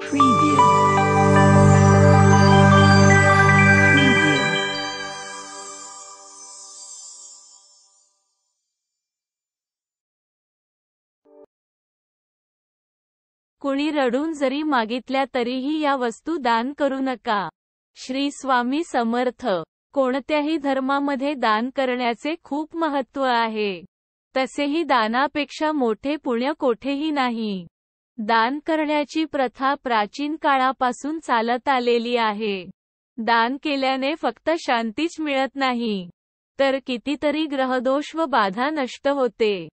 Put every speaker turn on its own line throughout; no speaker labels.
Preview. Preview.
कुणी रडून जरी मागितल्या तरीही या वस्तू दान करू नका. श्री स्वामी समर्थ. कोणत्याही धर्मामध्ये दान करण्याचे खूप महत्त्व आहे. तसेही दानापेक्षा मोठे पुण्य कोठेही नाही. दान करण्याची प्रथा प्राचीन काळापासून चालत आलेली आहे. दान केल्याने फक्त शांतीच मिळत नाही, तर कितीतरी ग्रहदोष व बाधा नष्ट होते.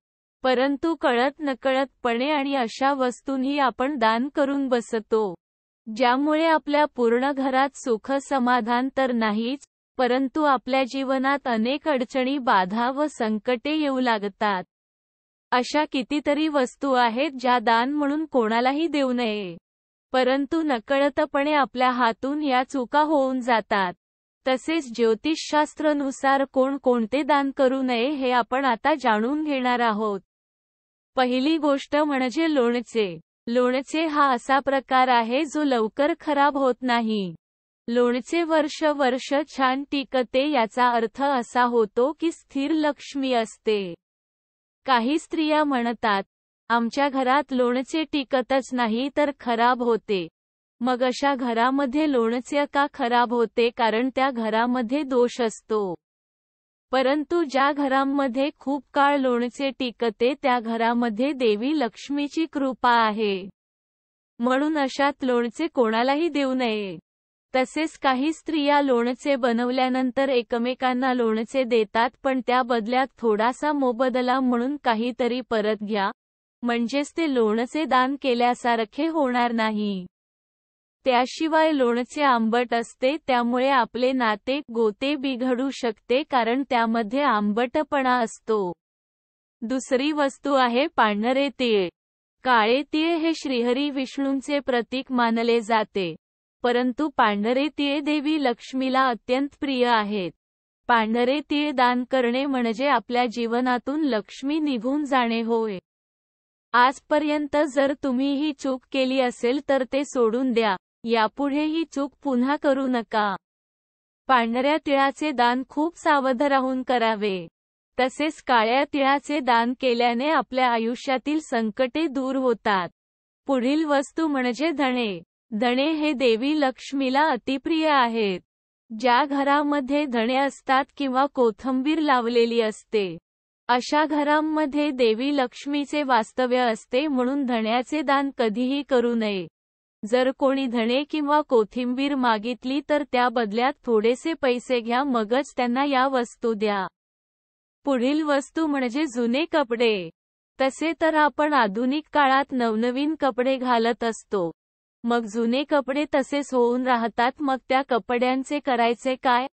परंतु कळत नकळतपणे आणि अशा वस्तूंही आपण दान करून बसतो, ज्यामुळे आपल्या पूर्ण घरात सुख समाधान तर नाहीच, परंतु आपल्या जीवनात अनेक अडचणी बाधा व संकटे येऊ लागतात. अशा कितीतरी वस्तू आहेत ज्या दान म्हणून कोणालाही देऊ नये, परंतु नकळतपणे आपल्या हातून या चुका होऊन जातात. तसेच ज्योतिषशास्त्रानुसार कोणते दान करू नये हे आपण आता जाणून घेणार आहोत. पहिली गोष्ट म्हणजे लोणचे. लोणचे हा असा प्रकार आहे जो लवकर खराब होत नाही. लोणचे वर्ष छान टिकते, याचा अर्थ असा होतो की स्थिर लक्ष्मी असते. काही स्त्रिया म्हणतात, आमच्या घरात लोणचे टिकतच नाही तर खराब होते. मग अशा घरामध्ये लोणचे का खराब होते? कारण त्या घरामध्ये दोष असतो. परंतु ज्या घरांमध्ये खूप काळ लोणचे टिकते त्या घरामध्ये देवी लक्ष्मीची कृपा आहे. म्हणून अशात लोणचे कोणालाही देऊ नये. तसेच काही स्त्रिया लोणचे बनवल्यानंतर एकमेकांना लोणचे देतात, पण त्या बदल्यात थोडासा मोबदला म्हणून काहीतरी परत घ्या, म्हणजेच ते लोणचे दान केल्यासारखे होणार नाही. त्याशिवाय लोणचे आंबट असते, त्यामुळे आपले नाते गोते बिघडू शकते, कारण त्यामध्ये आंबटपणा असतो. दुसरी वस्तू आहे पांढरे तीळ. काळे तीळ हे श्रीहरी विष्णूंचे प्रतीक मानले जाते, परंतु पांढरे तीळ देवी लक्ष्मीला अत्यंत प्रिय आहेत. पांढरे तीळ दान करणे म्हणजे आपल्या जीवनातून लक्ष्मी निघून जाणे होय. आजपर्यंत जर तुम्ही ही चूक केली असेल तर ते सोडून द्या. यापुढे ही चूक पुन्हा करू नका. पांढऱ्या तिळाचे दान खूप सावध राहून करावे. तसेच काळ्या तिळाचे दान केल्याने आपल्या आयुष्यातील संकटे दूर होतात. पुढील वस्तू म्हणजे धणे. धणे हे देवी लक्ष्मीला अतिप्रिय आहेत. ज्या घरामध्ये धणे असतात किंवा कोथिंबीर लावलेली असते, अशा घरांमध्ये देवी लक्ष्मीचे वास्तव्य असते, म्हणून धण्याचे दान कधीही करू नये. जर कोणी धणे किंवा कोथिंबीर मागितली तर त्या बदल्यात थोडेसे पैसे घ्या, मगच त्यांना या वस्तू द्या. पुढील वस्तू म्हणजे जुने कपडे. तसे तर आपण आधुनिक काळात नवनवीन कपडे घालत असतो, मग जुने कपडे तसेच होऊन राहतात. मग त्या कपड्यांचे करायचे काय?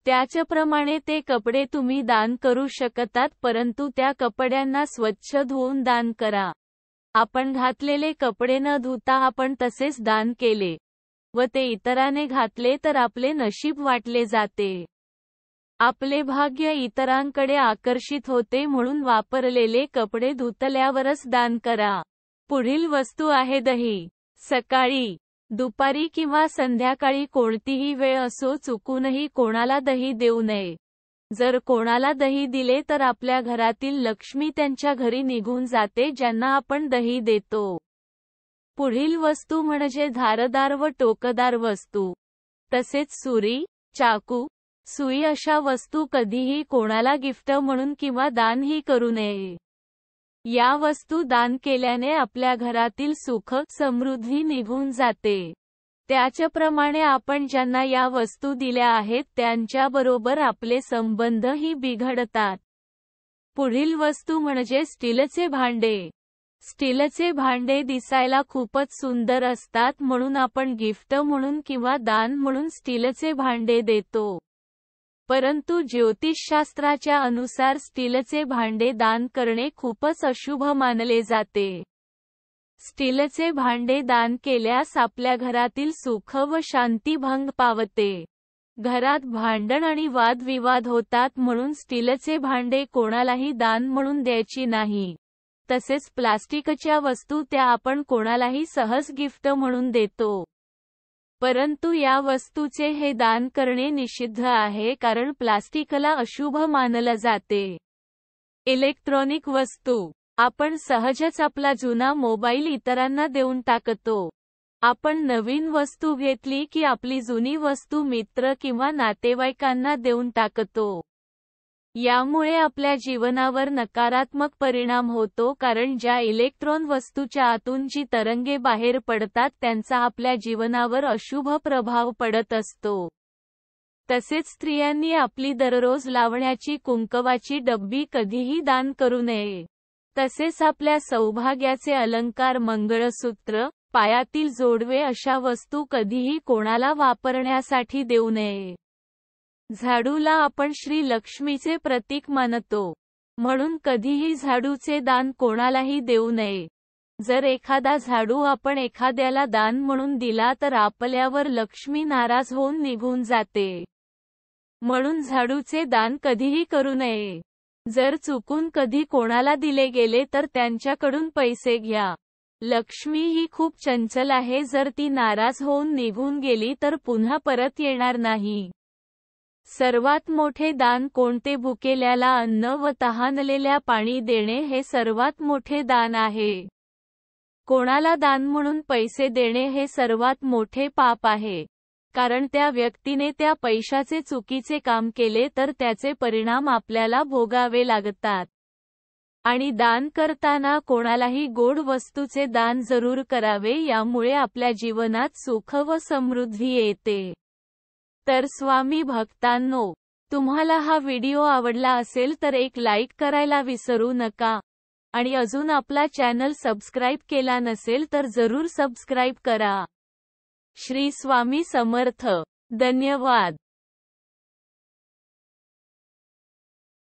त्याचप्रमाणे ते कपडे तुम्ही दान करू शकतात, परंतु त्या कपड्यांना स्वच्छ धुवून दान करा. आपण घातलेले कपडे न धुता आपण तसेच दान केले व ते इतराने घातले तर आपले नशीब वाटले जाते. आपले भाग्य इतरांकडे आकर्षित होते, म्हणून वापरलेले कपडे धुतल्यावरच दान करा. पुढील वस्तू आहे दही. सकाळी, दुपारी किंवा संध्याकाळी कोणतीही वेळ असो, चुकूनही कोणाला दही देऊ नये. जर कोणाला दही दिले तर आपल्या घरातील लक्ष्मी त्यांच्या घरी निघून जाते ज्यांना आपण दही देतो. पुढील वस्तू म्हणजे धारदार व टोकदार वस्तू. तसेच सुरी, चाकू, सुई अशा वस्तू कधीही कोणाला गिफ्ट म्हणून किंवा दानही करू नये. या वस्तू दान केल्याने आपल्या घरातील सुख समृद्धी निघून जाते. त्याचप्रमाणे आपण ज्यांना या वस्तू दिल्या आहेत त्यांच्याबरोबर आपले संबंधही बिघडतात. पुढील वस्तू म्हणजे स्टीलचे भांडे. स्टीलचे भांडे दिसायला खूपच सुंदर असतात, म्हणून आपण गिफ्ट म्हणून किंवा दान म्हणून स्टीलचे भांडे देतो. परंतु ज्योतिषशास्त्राच्या अनुसार स्टीलचे भांडे दान करणे खूपच अशुभ मानले जाते. स्टीलचे भांडे दान केल्यास आपल्या घरातील सुख व शांती भंग पावते. घरात भांडण आणि वादविवाद होतात, म्हणून स्टीलचे भांडे कोणालाही दान म्हणून द्यायची नाही. तसेच प्लास्टिकच्या वस्तू त्या आपण कोणालाही सहज गिफ्ट म्हणून देतो. परंतु या वस्तूचे हे दान करणे निषिद्ध आहे कारण प्लास्टिकला अशुभ मानलं जाते. इलेक्ट्रॉनिक वस्तू. आपण सहजच आपला जुना मोबाईल इतरांना देऊन टाकतो. आपण नवीन वस्तू घेतली की आपली जुनी वस्तू मित्र किंवा नातेवाईकांना देऊन टाकतो. यामुळे आपल्या जीवनावर नकारात्मक परिणाम होतो कारण ज्या इलेक्ट्रॉन वस्तूच्या आतून जी तरंगे बाहेर पडतात त्यांचा आपल्या जीवनावर अशुभ प्रभाव पडत असतो. तसेच स्त्रियांनी आपली दररोज लावण्याची कुंकवाची डब्बी कधीही दान करू नये. तसेच आपल्या सौभाग्याचे अलंकार मंगळसूत्र, पायातील जोडवे अशा वस्तू कधीही कोणाला वापरण्यासाठी देऊ नये. झाडूला आपण श्री लक्ष्मीचे प्रतीक मानतो. म्हणून कधीही झाडूचे दान कोणालाही देऊ नये. जर एखादा झाडू आपण एखाद्याला दान म्हणून दिला तर आपल्यावर लक्ष्मी नाराज होऊन निघून जाते. म्हणून झाडूचे दान कधीही करू नये. जर चुकून कधी कोणाला दिले गेले तर त्यांच्याकडून पैसे घ्या. लक्ष्मी ही खूप चंचल आहे, जर ती नाराज होऊन निघून गेली तर पुन्हा परत येणार नाही. सर्वात मोठे दान कोणते? भुकेल्याला अन्न व तहानलेल्या पाणी देणे हे सर्वात मोठे दान आहे. कोणाला दान म्हणून पैसे देणे हे सर्वात मोठे पाप आहे. कारण त्या व्यक्तीने त्या पैशाचे चुकीचे काम केले तर त्याचे परिणाम आपल्याला भोगावे लागतात. आणि दान करताना कोणालाही गोड वस्तूचे दान जरूर करावे, यामुळे आपल्या जीवनात सुख व समृद्धी येते. तर स्वामी भक्तांनो, तुम्हाला हा व्हिडिओ आवडला असेल तर एक लाईक करायला विसरू नका. आणि अजून आपला चॅनल सबस्क्राईब केला नसेल तर जरूर सबस्क्राईब करा. श्री स्वामी समर्थ. धन्यवाद.